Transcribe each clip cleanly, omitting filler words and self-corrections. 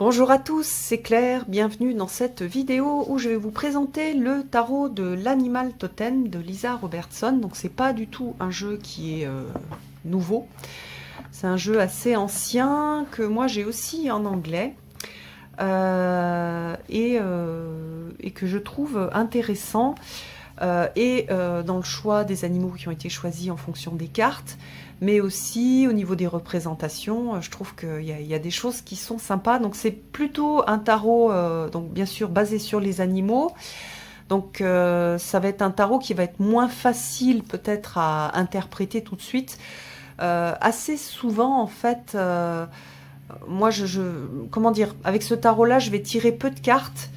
Bonjour à tous, c'est Claire, bienvenue dans cette vidéo où je vais vous présenter le tarot de l'Animal Totem de Lisa Robertson. Donc c'est pas du tout un jeu qui est nouveau, c'est un jeu assez ancien que moi j'ai aussi en anglais et que je trouve intéressant dans le choix des animaux qui ont été choisis en fonction des cartes, mais aussi au niveau des représentations, je trouve qu'il y a des choses qui sont sympas. Donc c'est plutôt un tarot, donc bien sûr basé sur les animaux. Donc ça va être un tarot qui va être moins facile peut-être à interpréter tout de suite. Assez souvent en fait, moi comment dire, avec ce tarot-là, je vais tirer peu de cartes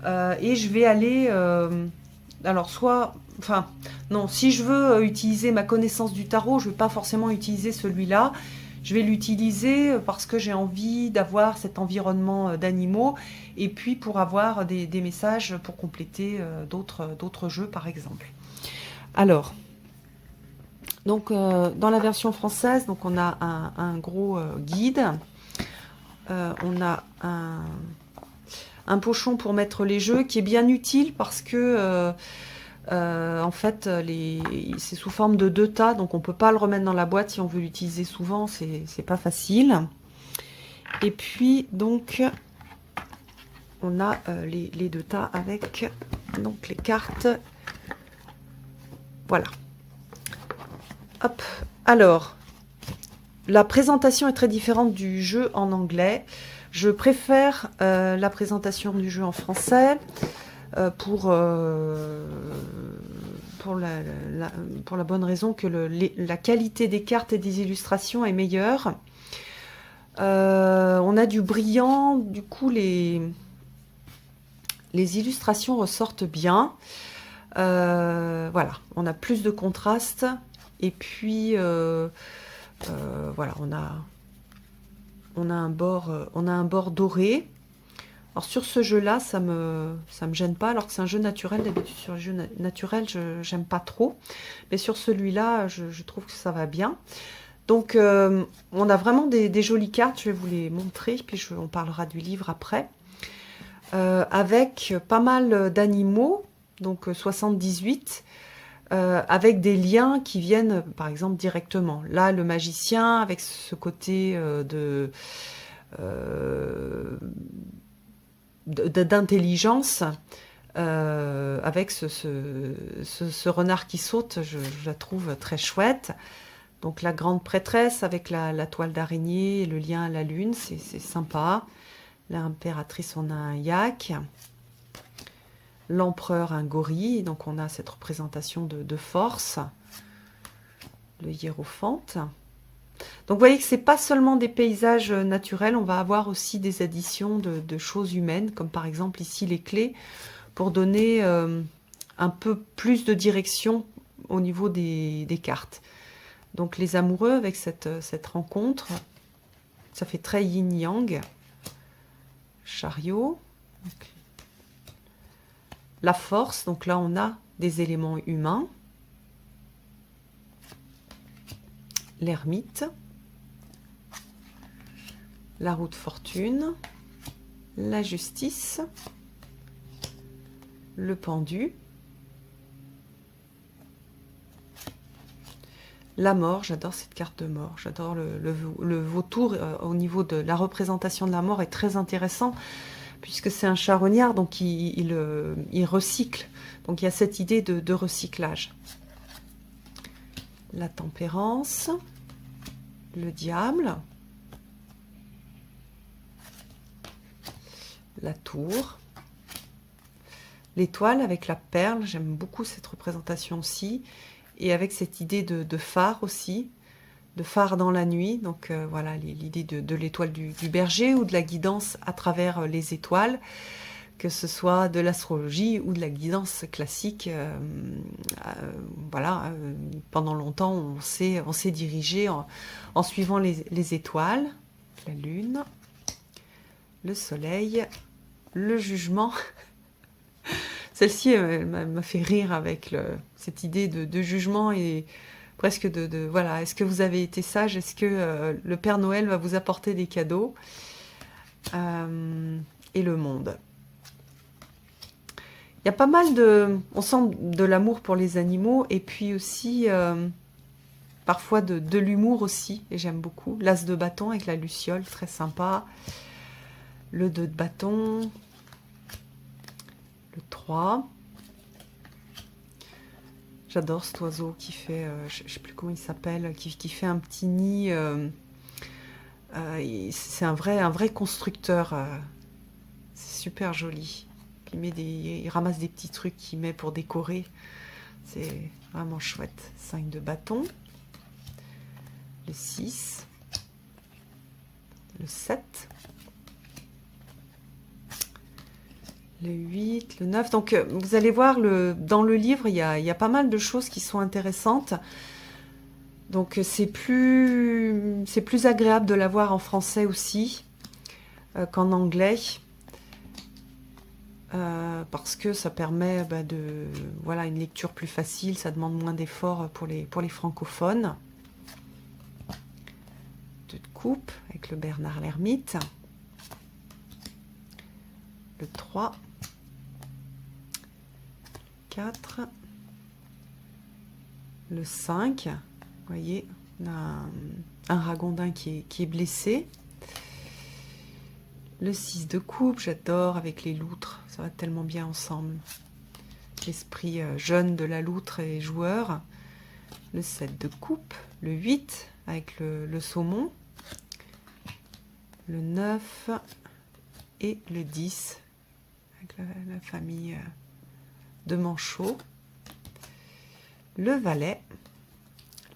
et je vais aller... alors soit... Enfin, non, si je veux utiliser ma connaissance du tarot, je ne vais pas forcément utiliser celui-là. Je vais l'utiliser parce que j'ai envie d'avoir cet environnement d'animaux et puis pour avoir des messages pour compléter d'autres jeux, par exemple. Alors, donc dans la version française, donc on a un gros guide. On a un pochon pour mettre les jeux qui est bien utile parce que... en fait, c'est sous forme de 2 tas, donc on ne peut pas le remettre dans la boîte si on veut l'utiliser souvent, c'est pas facile. Et puis, donc, on a les 2 tas avec donc, les cartes. Voilà. Hop. Alors, la présentation est très différente du jeu en anglais. Je préfère la présentation du jeu en français. Pour la bonne raison que la qualité des cartes et des illustrations est meilleure. On a du brillant, du coup les illustrations ressortent bien. Voilà, on a plus de contraste et puis voilà, on a un bord doré. Alors sur ce jeu-là, ça me gêne pas, alors que c'est un jeu naturel. D'habitude, sur les jeux naturels, j'aime pas trop. Mais sur celui-là, je trouve que ça va bien. Donc, on a vraiment des jolies cartes. Je vais vous les montrer, puis on parlera du livre après. Avec pas mal d'animaux, donc 78, avec des liens qui viennent, par exemple, directement. Là, le magicien, avec ce côté d'intelligence, avec ce renard qui saute, je la trouve très chouette. Donc la grande prêtresse avec la toile d'araignée et le lien à la lune, c'est sympa. L'impératrice, on a un yak. L'empereur, un gorille. Donc on a cette représentation de force. Le hiérophante. Donc vous voyez que ce n'est pas seulement des paysages naturels, on va avoir aussi des additions de choses humaines, comme par exemple ici les clés, pour donner un peu plus de direction au niveau des cartes. Donc les amoureux avec cette rencontre, ça fait très yin-yang. Chariot. La force, donc là on a des éléments humains. L'ermite. La roue de fortune, la justice, le pendu, la mort, j'adore cette carte de mort, j'adore le vautour au niveau de la représentation de la mort est très intéressant puisque c'est un charognard, donc il recycle, donc il y a cette idée de recyclage. La tempérance, le diable, la tour, l'étoile avec la perle, j'aime beaucoup cette représentation aussi, et avec cette idée de phare aussi, de phare dans la nuit, donc voilà l'idée de l'étoile du berger ou de la guidance à travers les étoiles, que ce soit de l'astrologie ou de la guidance classique. Voilà, pendant longtemps on s'est dirigé en suivant les étoiles, la lune, le soleil, le jugement. Celle-ci m'a fait rire avec cette idée de jugement et presque voilà, est-ce que vous avez été sage? Est-ce que le Père Noël va vous apporter des cadeaux? et le monde. Il y a pas mal de... On sent de l'amour pour les animaux et puis aussi parfois de l'humour aussi, et j'aime beaucoup. L'as de bâton avec la luciole, très sympa. Le 2 de bâton. Le 3. J'adore cet oiseau qui fait, je ne sais plus comment il s'appelle, qui fait un petit nid. C'est un vrai constructeur. C'est super joli. Il ramasse des petits trucs qu'il met pour décorer. C'est vraiment chouette. 5 de bâton. Le 6. Le 7. Le 8, le 9. Donc, vous allez voir, dans le livre, il y a pas mal de choses qui sont intéressantes. Donc, c'est plus agréable de l'avoir en français aussi qu'en anglais. Parce que ça permet voilà, une lecture plus facile. Ça demande moins d'efforts pour les francophones. 2 de coupe avec le Bernard l'Ermite. Le 3. 4, le 5, vous voyez, on a un ragondin qui est blessé. Le 6 de coupe, j'adore avec les loutres, ça va tellement bien ensemble. L'esprit jeune de la loutre et joueur. Le 7 de coupe, le 8 avec le saumon. Le 9 et le 10 avec la famille... de manchot, le valet,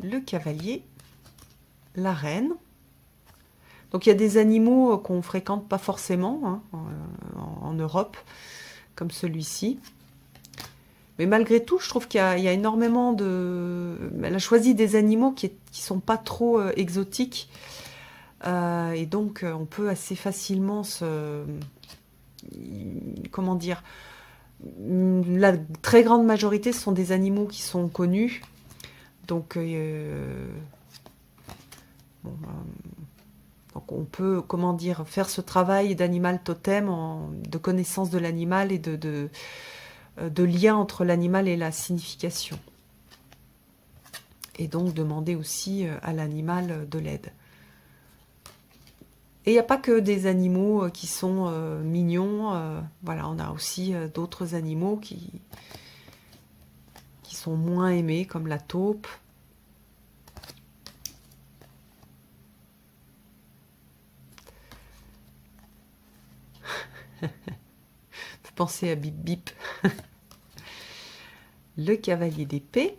le cavalier, la reine. Donc il y a des animaux qu'on ne fréquente pas forcément en Europe, comme celui-ci. Mais malgré tout, je trouve qu'il y a énormément de... Elle a choisi des animaux qui sont pas trop exotiques. Et donc on peut assez facilement comment dire... La très grande majorité, ce sont des animaux qui sont connus. Donc, donc on peut, comment dire, faire ce travail d'animal totem, de connaissance de l'animal et de lien entre l'animal et la signification. Et donc demander aussi à l'animal de l'aide. Et il n'y a pas que des animaux qui sont mignons. Voilà, on a aussi d'autres animaux qui sont moins aimés, comme la taupe. Pensez à Bip Bip. Le cavalier d'épée,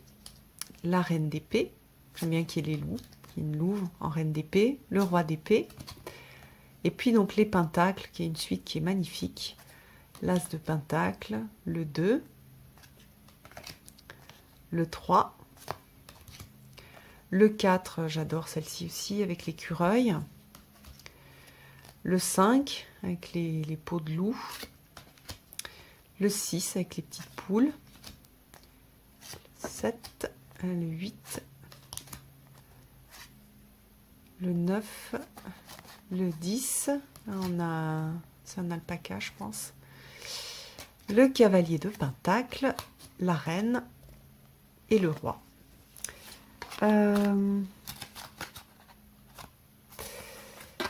la reine d'épée. J'aime bien qu'il y ait les loups, une louve en reine d'épée, le roi d'épée. Et puis donc les pentacles, qui est une suite qui est magnifique. L'as de pentacle, le 2, le 3, le 4, j'adore celle-ci aussi, avec l'écureuil. Le 5, avec les peaux de loup. Le 6, avec les petites poules. 7, le 8, le 9, le 10, on a, c'est un alpaca je pense, le cavalier de pentacle, la reine et le roi.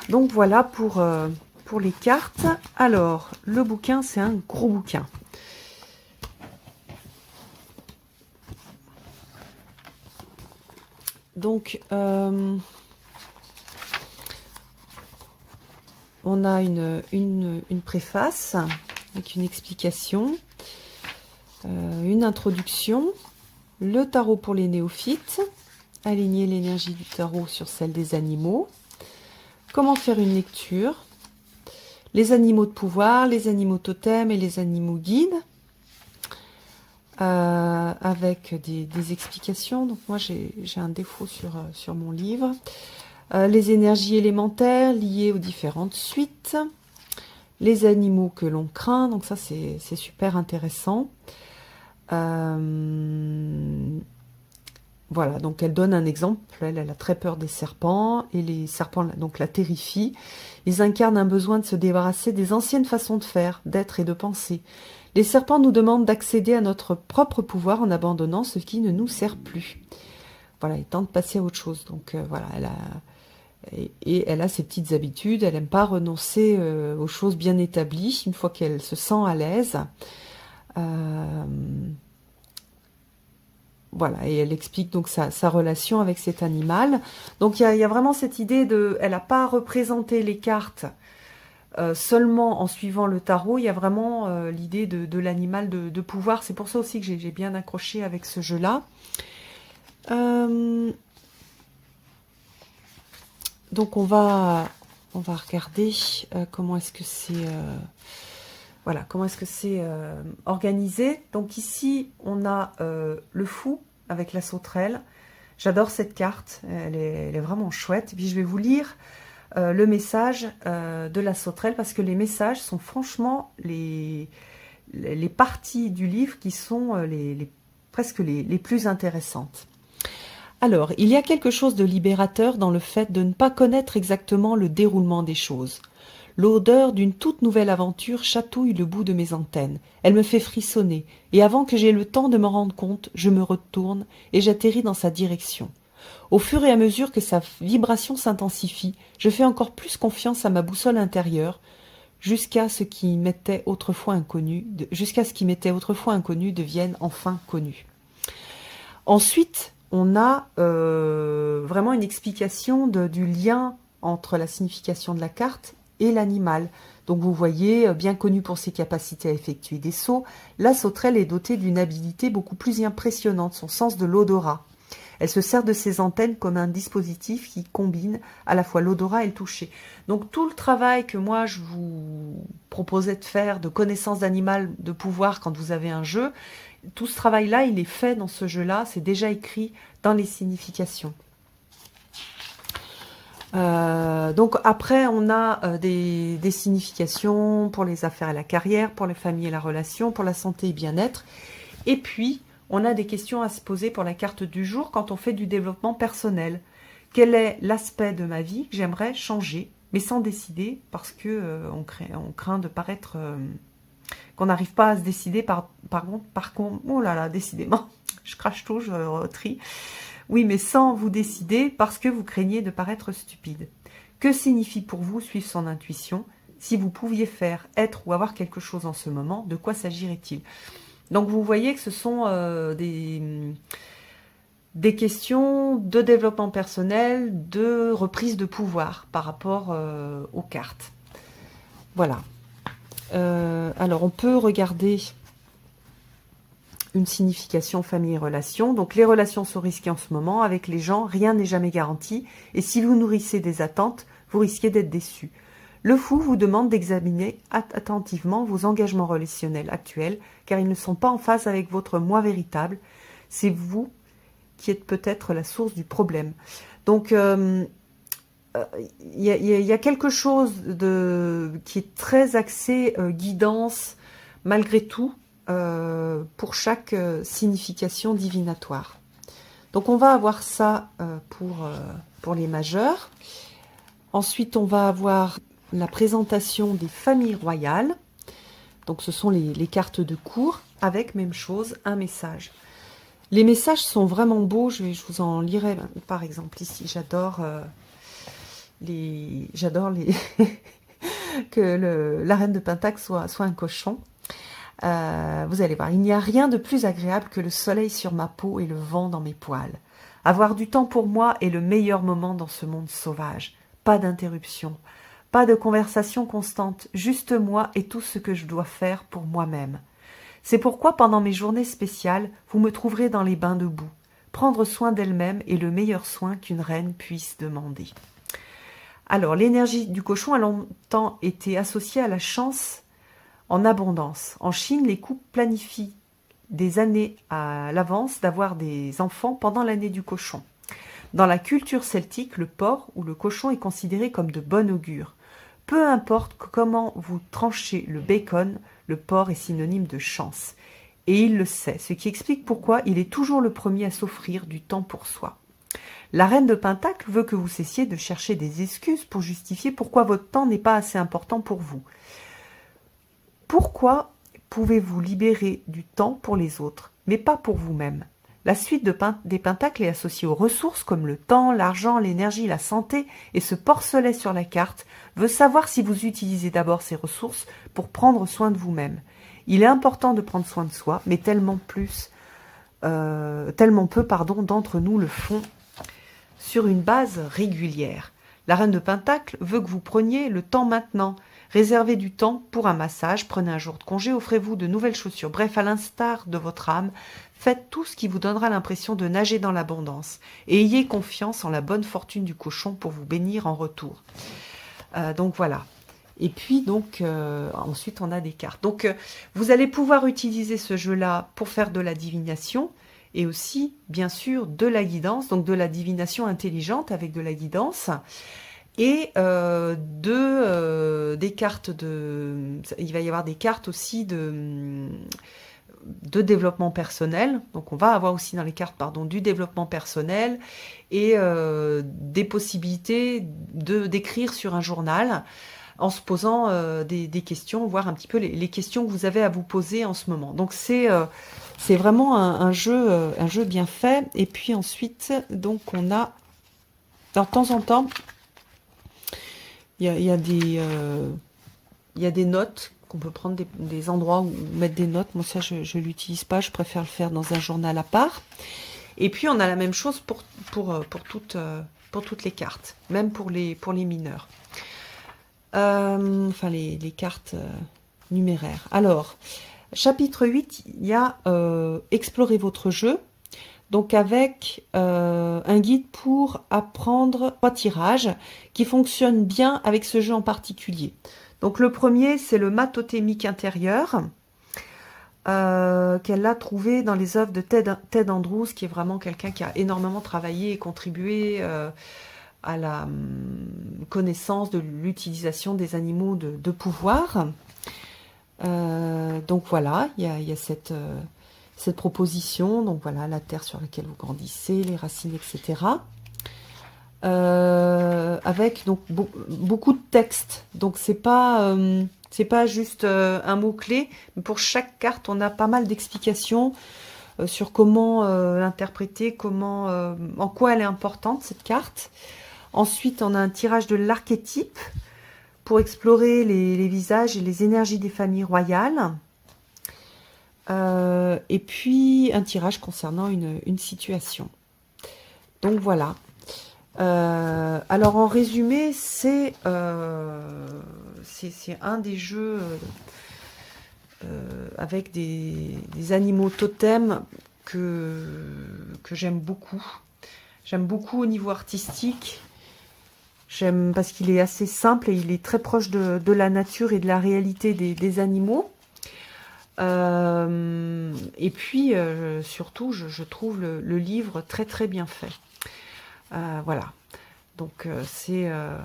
Donc voilà pour les cartes. Alors le bouquin, c'est un gros bouquin. Donc, on a une préface avec une explication, une introduction, le tarot pour les néophytes, aligner l'énergie du tarot sur celle des animaux, comment faire une lecture, les animaux de pouvoir, les animaux totems et les animaux guides, avec des explications. Donc moi j'ai un défaut sur mon livre. Les énergies élémentaires liées aux différentes suites, les animaux que l'on craint, donc ça c'est super intéressant. Voilà, donc elle donne un exemple. Elle a très peur des serpents et les serpents donc la terrifient. Ils incarnent un besoin de se débarrasser des anciennes façons de faire, d'être et de penser. Les serpents nous demandent d'accéder à notre propre pouvoir en abandonnant ce qui ne nous sert plus. Voilà, il tente de passer à autre chose. Donc voilà, et elle a ses petites habitudes. Elle n'aime pas renoncer aux choses bien établies une fois qu'elle se sent à l'aise. Voilà, et elle explique donc sa relation avec cet animal. Donc il y a vraiment cette idée de, elle n'a pas représenté les cartes seulement en suivant le tarot. Il y a vraiment l'idée de l'animal de pouvoir. C'est pour ça aussi que j'ai bien accroché avec ce jeu-là. Donc on va regarder comment est-ce que c'est voilà, comment est-ce que c'est organisé. Donc ici, on a le fou avec la sauterelle. J'adore cette carte, elle est vraiment chouette. Et puis je vais vous lire le message de la sauterelle, parce que les messages sont franchement les parties du livre qui sont presque les plus intéressantes. Alors, il y a quelque chose de libérateur dans le fait de ne pas connaître exactement le déroulement des choses. L'odeur d'une toute nouvelle aventure chatouille le bout de mes antennes. Elle me fait frissonner, et avant que j'aie le temps de m'en rendre compte, je me retourne et j'atterris dans sa direction. Au fur et à mesure que sa vibration s'intensifie, je fais encore plus confiance à ma boussole intérieure, jusqu'à ce qui m'était autrefois inconnu devienne enfin connu. Ensuite, on a vraiment une explication du lien entre la signification de la carte et l'animal. Donc vous voyez, bien connu pour ses capacités à effectuer des sauts, la sauterelle est dotée d'une habileté beaucoup plus impressionnante, son sens de l'odorat. Elle se sert de ses antennes comme un dispositif qui combine à la fois l'odorat et le toucher. Donc tout le travail que moi je vous proposais de faire, de connaissance d'animal, de pouvoir quand vous avez un jeu, tout ce travail-là, il est fait dans ce jeu-là, c'est déjà écrit dans les significations. Donc après, on a des significations pour les affaires et la carrière, pour les familles et la relation, pour la santé et bien-être. Et puis, on a des questions à se poser pour la carte du jour quand on fait du développement personnel. Quel est l'aspect de ma vie que j'aimerais changer, mais sans décider, parce que on craint de paraître... qu'on n'arrive pas à se décider par contre, oh là là, décidément, je crache tout, je retrie. Oui, mais sans vous décider parce que vous craignez de paraître stupide. Que signifie pour vous suivre son intuition? Si vous pouviez faire, être ou avoir quelque chose en ce moment, de quoi s'agirait-il? Donc vous voyez que ce sont des questions de développement personnel, de reprise de pouvoir par rapport aux cartes. Voilà. Alors on peut regarder une signification famille et relations. Donc les relations sont risquées en ce moment. Avec les gens, rien n'est jamais garanti. Et si vous nourrissez des attentes, vous risquez d'être déçu. Le fou vous demande d'examiner attentivement vos engagements relationnels actuels, car ils ne sont pas en phase avec votre moi véritable. C'est vous qui êtes peut-être la source du problème. Donc il y a quelque chose qui est très axé guidance, malgré tout, pour chaque signification divinatoire. Donc on va avoir ça pour les majeurs. Ensuite, on va avoir la présentation des familles royales. Donc ce sont les cartes de cour, avec, même chose, un message. Les messages sont vraiment beaux, je vous en lirai par exemple ici. J'adore que la reine de Pentacle soit un cochon. Vous allez voir, il n'y a rien de plus agréable que le soleil sur ma peau et le vent dans mes poils. Avoir du temps pour moi est le meilleur moment dans ce monde sauvage. Pas d'interruption, pas de conversation constante, juste moi et tout ce que je dois faire pour moi-même. C'est pourquoi pendant mes journées spéciales, vous me trouverez dans les bains de boue. Prendre soin d'elle-même est le meilleur soin qu'une reine puisse demander. Alors, l'énergie du cochon a longtemps été associée à la chance en abondance. En Chine, les couples planifient des années à l'avance d'avoir des enfants pendant l'année du cochon. Dans la culture celtique, le porc ou le cochon est considéré comme de bon augure. Peu importe comment vous tranchez le bacon, le porc est synonyme de chance. et il le sait, ce qui explique pourquoi il est toujours le premier à s'offrir du temps pour soi. La reine de Pentacle veut que vous cessiez de chercher des excuses pour justifier pourquoi votre temps n'est pas assez important pour vous. Pourquoi pouvez-vous libérer du temps pour les autres, mais pas pour vous-même? La suite des pentacles est associée aux ressources comme le temps, l'argent, l'énergie, la santé, et ce porcelet sur la carte veut savoir si vous utilisez d'abord ces ressources pour prendre soin de vous-même. Il est important de prendre soin de soi, mais tellement peu, d'entre nous le font sur une base régulière. La reine de Pentacle veut que vous preniez le temps maintenant. Réservez du temps pour un massage, prenez un jour de congé, offrez-vous de nouvelles chaussures. Bref, à l'instar de votre âme, faites tout ce qui vous donnera l'impression de nager dans l'abondance. Et ayez confiance en la bonne fortune du cochon pour vous bénir en retour. Donc voilà. Et puis donc ensuite on a des cartes. Donc vous allez pouvoir utiliser ce jeu-là pour faire de la divination et aussi bien sûr de la guidance, donc de la divination intelligente avec de la guidance. Et des cartes il va y avoir des cartes aussi de développement personnel. Donc on va avoir aussi dans les cartes du développement personnel et des possibilités d'écrire sur un journal en se posant des questions, voir un petit peu les questions que vous avez à vous poser en ce moment. Donc c'est vraiment un jeu bien fait. Et puis ensuite, donc on a de temps en temps, il y a des notes qu'on peut prendre des endroits où mettre des notes. Moi ça je l'utilise pas, je préfère le faire dans un journal à part. Et puis on a la même chose pour toutes les cartes, même pour les mineurs. Enfin les cartes numéraires. Alors, chapitre 8, il y a explorer votre jeu. Donc avec un guide pour apprendre 3 tirages qui fonctionnent bien avec ce jeu en particulier. Donc le premier, c'est le mât totémique intérieur qu'elle a trouvé dans les œuvres de Ted Andrews, qui est vraiment quelqu'un qui a énormément travaillé et contribué à la connaissance de l'utilisation des animaux de pouvoir. Donc voilà, il y a cette proposition. Donc voilà, la terre sur laquelle vous grandissez, les racines, etc. Avec donc beaucoup de textes. Donc c'est pas juste un mot-clé, mais pour chaque carte, on a pas mal d'explications sur comment l'interpréter, en quoi elle est importante, cette carte. Ensuite, on a un tirage de l'archétype pour explorer les visages et les énergies des familles royales. Et puis, un tirage concernant une situation. Donc, voilà. Alors, en résumé, c'est un des jeux avec des animaux totems que j'aime beaucoup. J'aime beaucoup au niveau artistique. J'aime parce qu'il est assez simple et il est très proche de la nature et de la réalité des animaux. Et puis, surtout, je trouve le livre très très bien fait. Voilà. Donc, c'est un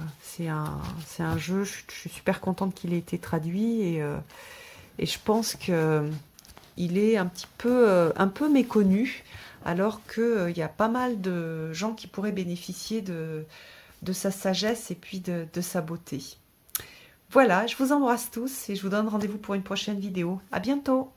jeu, je suis super contente qu'il ait été traduit et je pense qu'il est un peu méconnu, alors qu'il y a pas mal de gens qui pourraient bénéficier de sa sagesse et puis de sa beauté. Voilà, je vous embrasse tous et je vous donne rendez-vous pour une prochaine vidéo. À bientôt!